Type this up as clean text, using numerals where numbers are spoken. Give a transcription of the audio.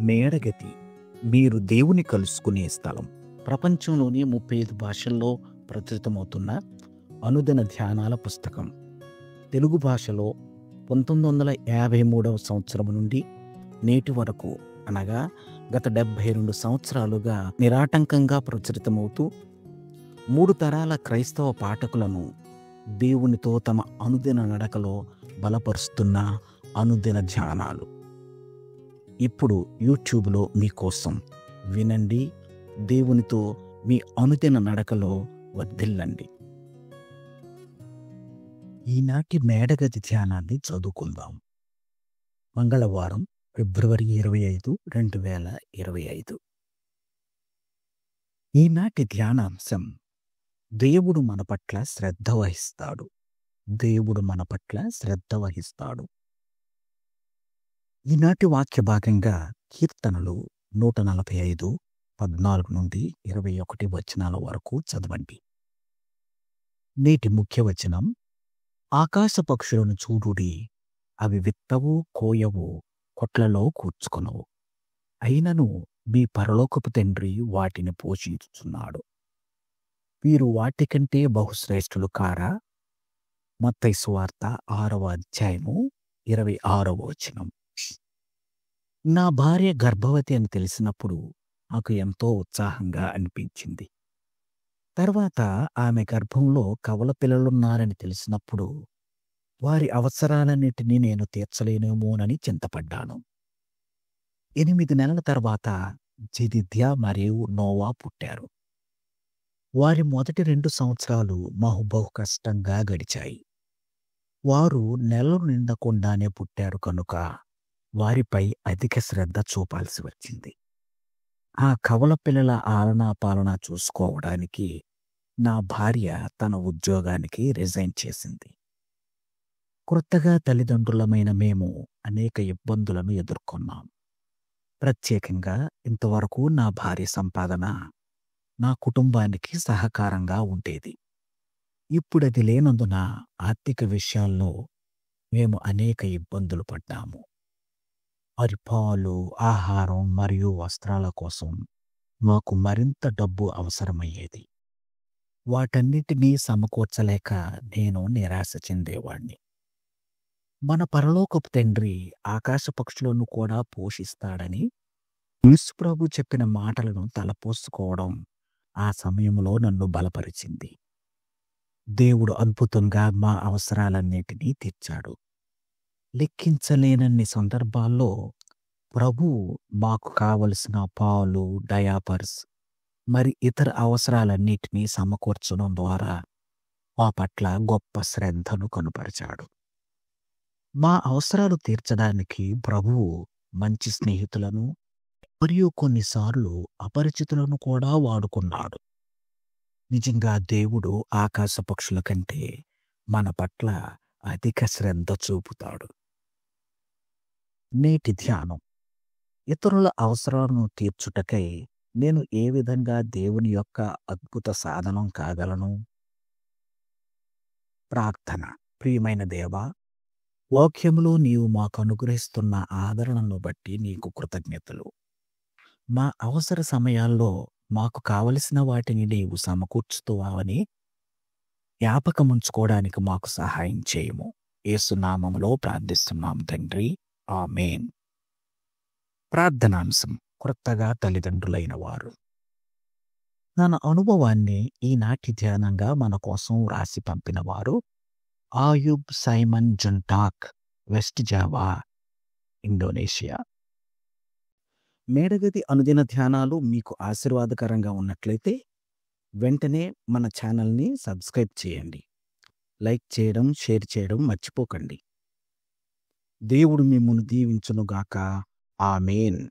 మేడగది మీరు దేవుని కలుసుకునే స్థలం. ప్రపంచంలోని 35 భాషల్లో ప్రచురితమవుతున్న అనుదిన ధ్యానాల పుస్తకం. తెలుగు భాషలో 1953 సంవత్సరం నుండి నేటి వరకు, అనగా గత 72 సంవత్సరాలుగా నిరాటంకంగా ప్రచురితమవుతూ 3 తరాల క్రైస్తవ పాఠకులను దేవునితో తమ అనుదిన నడకలో బలపరుస్తున్న అనుదిన ధ్యానాలు. ఇప్పుడు యూట్యూబ్లో మీకోసం. వినండి, దేవునితో మీ అనుదిన నడకలో వర్ధిల్లండి. ఈనాటి మేడగది ధ్యానాన్ని చదువుకుందాం. మంగళవారం, ఫిబ్రవరి 25, 2025. ఈనాటి ధ్యానాంశం: దేవుడు మన పట్ల శ్రద్ధ వహిస్తాడు. దేవుడు మన పట్ల శ్రద్ధ వహిస్తాడు. ఈనాటి వాక్య భాగంగా కీర్తనలు 145, 14 నుండి 21 వచనాల వరకు చదవండి. నేటి ముఖ్య వచనం: ఆకాశ పక్షులను చూడుడి, అవి విత్తవు, కోయవు, కొట్లలో కూర్చుకొనవు, అయినను మీ పరలోకపు తండ్రి వాటిని పోషించుచున్నాడు. వీరు వాటికంటే బహుశ్రేష్ఠులు కారా? మత్తయి సువార్త 6వ అధ్యాయము 26వ వచనం. నా భార్య గర్భవతి అని తెలిసినప్పుడు నాకు ఎంతో ఉత్సాహంగా అనిపించింది. తర్వాత ఆమె గర్భంలో కవల పిల్లలున్నారని తెలిసినప్పుడు వారి అవసరాలన్నిటినీ నేను తీర్చలేనేమోనని చింతపడ్డాను. 8 నెలల తర్వాత జెదిద్యా మరియు నోవా పుట్టారు. వారి మొదటి 2 సంవత్సరాలు బహు కష్టంగా గడిచాయి. వారు నెలలు నిండకుండానే పుట్టారు కనుక వారిపై అధిక శ్రద్ధ చూపాల్సి వచ్చింది. ఆ కవల పిల్లల ఆలనా పాలన చూసుకోవడానికి నా భార్య తన ఉద్యోగానికి రిజైన్ చేసింది. క్రొత్తగా తల్లిదండ్రులమైన మేము అనేక ఇబ్బందులను ఎదుర్కొన్నాం. ప్రత్యేకంగా ఇంతవరకు నా భార్య సంపాదన నా కుటుంబానికి సహకారంగా ఉండేది. ఇప్పుడు అది లేనందున ఆర్థిక విషయాల్లో మేము అనేక ఇబ్బందులు పడ్డాము. మరి పాలు, ఆహారం మరియు వస్త్రాల కోసం మాకు మరింత డబ్బు అవసరమయ్యేది. వాటన్నిటినీ సమకూర్చలేక నేను నిరాశ చెందేవాణ్ణి. మన పరలోకపు తండ్రి ఆకాశ పక్షులను కూడా పోషిస్తాడని యేసు ప్రభు చెప్పిన మాటలను తలపోసుకోవడం ఆ సమయంలో నన్ను బలపరిచింది. దేవుడు అద్భుతంగా మా అవసరాలన్నిటినీ తీర్చాడు. లెక్కించలేనన్ని సందర్భాల్లో ప్రభువు మాకు కావలసిన పాలు, డయాపర్స్ మరి ఇతర అవసరాలన్నిటినీ సమకూర్చడం ద్వారా మా పట్ల గొప్ప శ్రద్ధను కనుపరిచాడు. మా అవసరాలు తీర్చడానికి ప్రభువు మంచి స్నేహితులను మరియు కొన్నిసార్లు అపరిచితులను కూడా వాడుకున్నాడు. నిజంగా దేవుడు ఆకాశ పక్షుల కంటే మన పట్ల అధిక శ్రద్ధ చూపుతాడు. నేటి ధ్యానం: ఇతరుల అవసరాలను తీర్చుటకై నేను ఏ విధంగా దేవుని యొక్క అద్భుత సాధనం కాగలను? ప్రార్థన. ప్రియమైన దేవా, వాక్యములో నీవు మాకు అనుగ్రహిస్తున్న ఆదరణను బట్టి నీకు కృతజ్ఞతలు. మా అవసర సమయాల్లో మాకు కావలసిన వాటిని నీవు సమకూర్చుతావని జ్ఞాపకముంచుకోవడానికి మాకు సహాయం చేయము. యేసు నామములో ప్రార్థిస్తున్నాం తండ్రి, ఆమేన్. ప్రార్థనాంశం: క్రొత్తగా తల్లిదండ్రులైన వారు. తన అనుభవాన్ని ఈనాటి ధ్యానంగా మన కోసం రాసి పంపిన వారు Ayub Simon Juntak, West Java, Indonesia. మేడగది అనుదిన ధ్యానాలు మీకు ఆశీర్వాదకరంగా ఉన్నట్లయితే వెంటనే మన ఛానల్ని సబ్స్క్రైబ్ చేయండి. లైక్ చేయడం, షేర్ చేయడం మర్చిపోకండి. దేవుడు మిమ్మును దీవించునుగాక. ఆమేన్.